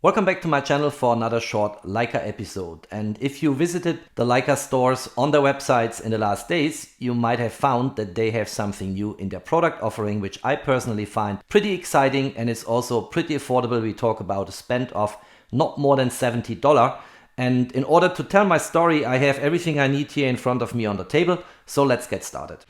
Welcome back to my channel for another short Leica episode. And if you visited the Leica stores on their websites in the last days, you might have found that they have something new in their product offering, which I personally find pretty exciting, and it's also pretty affordable. We talk about a spend of not more than $70. And in order to tell my story, I have everything I need here in front of me on the table. So let's get started.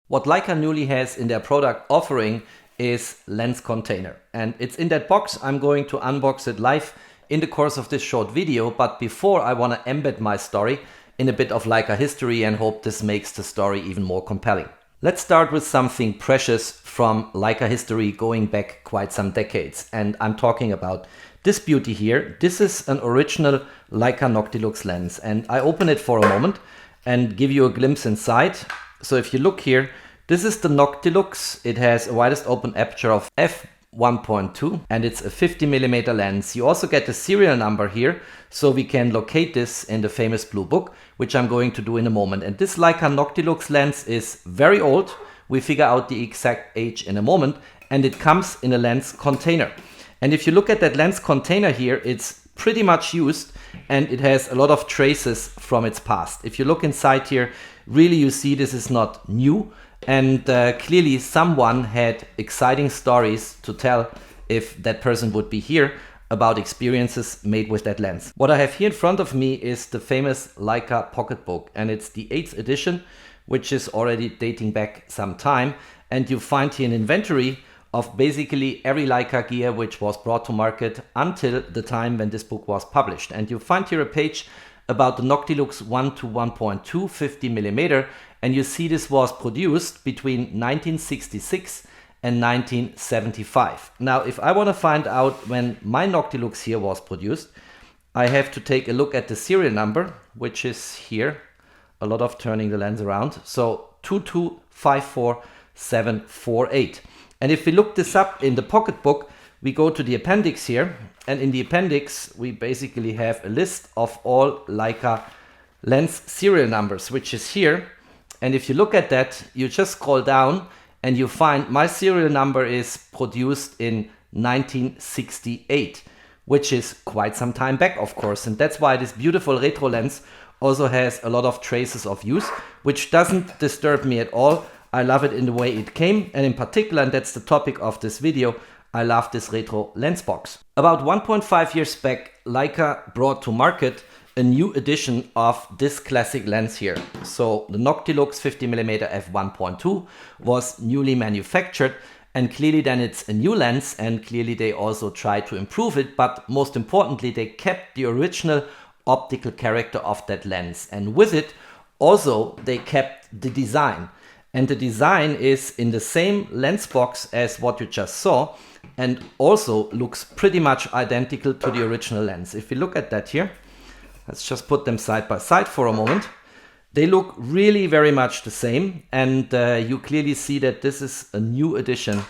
What Leica newly has in their product offering is lens container, and it's in that box. I'm going to unbox it live in the course of this short video, but before I want to embed my story in a bit of Leica history and hope this makes the story even more compelling. Let's start with something precious from Leica history going back quite some decades, and I'm talking about this beauty here. This is an original Leica Noctilux lens, and I open it for a moment and give you a glimpse inside. So if you look here, this is the Noctilux. It has a widest open aperture of f1.2 and it's a 50mm lens. You also get the serial number here, so we can locate this in the famous blue book, which I'm going to do in a moment. And this Leica Noctilux lens is very old. We figure out the exact age in a moment, and it comes in a lens container. And if you look at that lens container here, it's pretty much used and it has a lot of traces from its past. If you look inside here, really you see this is not new, and clearly someone had exciting stories to tell if that person would be here about experiences made with that lens. What I have here in front of me is the famous Leica pocketbook, and it's the 8th edition, which is already dating back some time, and you find here an inventory of basically every Leica gear which was brought to market until the time when this book was published. And you find here a page about the Noctilux 1 to 1.2 50mm, and you see this was produced between 1966 and 1975. Now, if I want to find out when my Noctilux here was produced, I have to take a look at the serial number, which is here. A lot of turning the lens around. So 2254748. And if we look this up in the pocketbook, we go to the appendix here, and in the appendix we basically have a list of all Leica lens serial numbers, which is here. And if you look at that, you just scroll down and you find my serial number is produced in 1968, which is quite some time back, of course. And that's why this beautiful retro lens also has a lot of traces of use, which doesn't disturb me at all. I love it in the way it came, and in particular, and that's the topic of this video, I love this retro lens box. About 1.5 years back, Leica brought to market a new edition of this classic lens here. So the Noctilux 50mm f1.2 was newly manufactured, and clearly then it's a new lens, and clearly they also tried to improve it, but most importantly they kept the original optical character of that lens, and with it also they kept the design. And the design is in the same lens box as what you just saw, and also looks pretty much identical to the original lens. If we look at that here, let's just put them side by side for a moment. They look really very much the same, and you clearly see that this is a new edition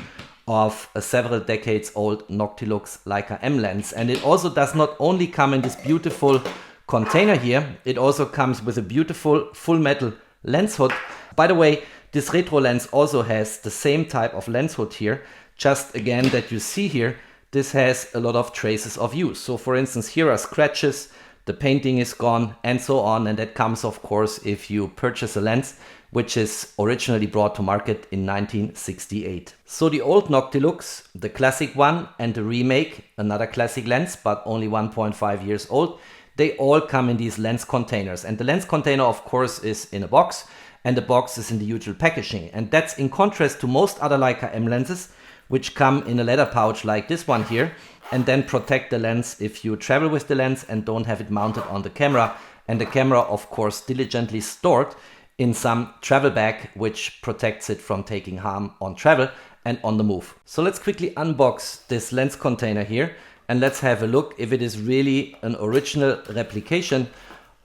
of a several decades old Noctilux Leica-M lens. And it also does not only come in this beautiful container here, it also comes with a beautiful full metal lens hood. By the way, this retro lens also has the same type of lens hood here, just again that you see here, this has a lot of traces of use. So for instance, here are scratches, the painting is gone, and so on, and that comes of course if you purchase a lens which is originally brought to market in 1968. So the old Noctilux, the classic one, and the remake, another classic lens but only 1.5 years old, they all come in these lens containers. And the lens container of course is in a box, and the box is in the usual packaging. And that's in contrast to most other Leica-M lenses, which come in a leather pouch like this one here, and then protect the lens if you travel with the lens and don't have it mounted on the camera. And the camera, of course, diligently stored in some travel bag, which protects it from taking harm on travel and on the move. So let's quickly unbox this lens container here, and let's have a look if it is really an original replication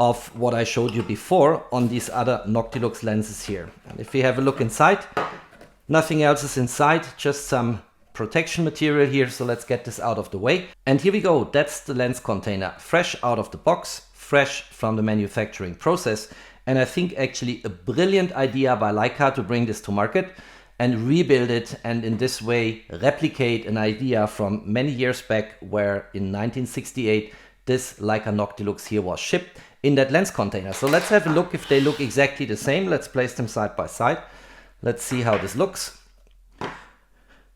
of what I showed you before on these other Noctilux lenses here. And if we have a look inside, nothing else is inside, just some protection material here. So let's get this out of the way. And here we go. That's the lens container, fresh out of the box, fresh from the manufacturing process. And I think actually a brilliant idea by Leica to bring this to market and rebuild it, and in this way replicate an idea from many years back where in 1968 this Leica Noctilux here was shipped in that lens container. So let's have a look if they look exactly the same. Let's place them side by side. Let's see how this looks.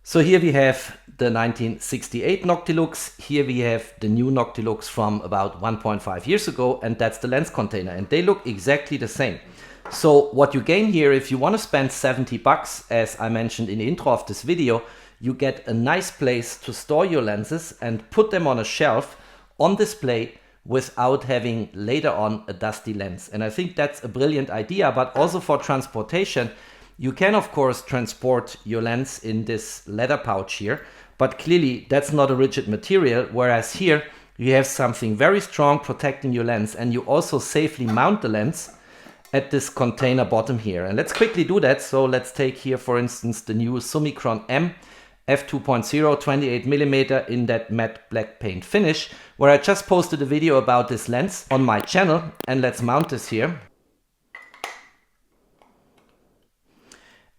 So here we have the 1968 Noctilux, here we have the new Noctilux from about 1.5 years ago, and that's the lens container, and they look exactly the same. So what you gain here, if you want to spend 70 bucks, as I mentioned in the intro of this video, you get a nice place to store your lenses and put them on a shelf on display without having later on a dusty lens. And I think that's a brilliant idea, but also for transportation. You can of course transport your lens in this leather pouch here, but clearly that's not a rigid material, whereas here you have something very strong protecting your lens, and you also safely mount the lens at this container bottom here. And let's quickly do that. So let's take here for instance the new Summicron-M f2.0 28mm in that matte black paint finish, where I just posted a video about this lens on my channel, and let's mount this here.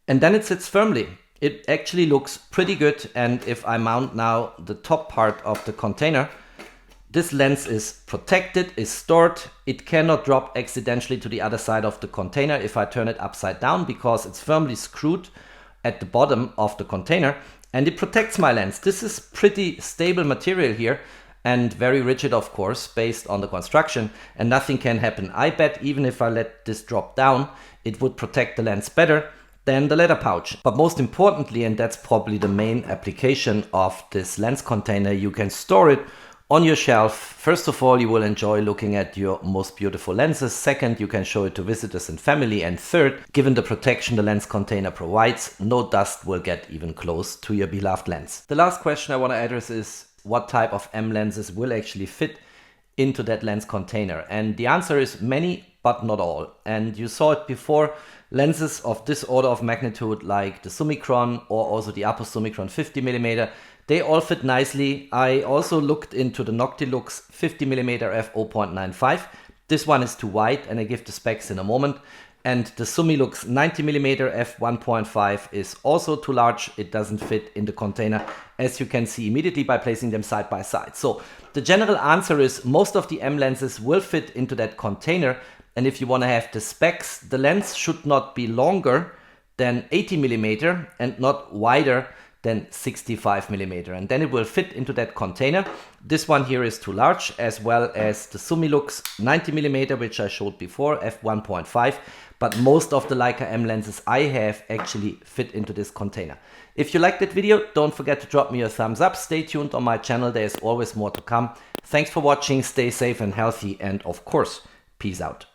And then it sits firmly. It actually looks pretty good, and if I mount now the top part of the container, this lens is protected, is stored. It cannot drop accidentally to the other side of the container if I turn it upside down, because it's firmly screwed at the bottom of the container, and it protects my lens. This is pretty stable material here, and very rigid of course based on the construction, and nothing can happen. I bet even if I let this drop down, it would protect the lens better than the leather pouch. But most importantly, and that's probably the main application of this lens container, you can store it on your shelf. First of all, you will enjoy looking at your most beautiful lenses. Second, you can show it to visitors and family. And third, given the protection the lens container provides, no dust will get even close to your beloved lens. The last question I want to address is what type of M lenses will actually fit into that lens container? And the answer is many, but not all. And you saw it before. Lenses of this order of magnitude, like the Summicron or also the Upper Summicron 50mm, they all fit nicely. I also looked into the Noctilux 50mm f0.95. This one is too wide, and I give the specs in a moment. And the Summilux 90mm f1.5 is also too large. It doesn't fit in the container, as you can see immediately by placing them side by side. So the general answer is most of the M lenses will fit into that container. And if you want to have the specs, the lens should not be longer than 80mm and not wider than 65mm, and then it will fit into that container. This one here is too large, as well as the Summilux 90mm, which I showed before, f1.5, but most of the Leica-M lenses I have actually fit into this container. If you liked that video, don't forget to drop me a thumbs up. Stay tuned on my channel, there's always more to come. Thanks for watching, stay safe and healthy, and of course, peace out.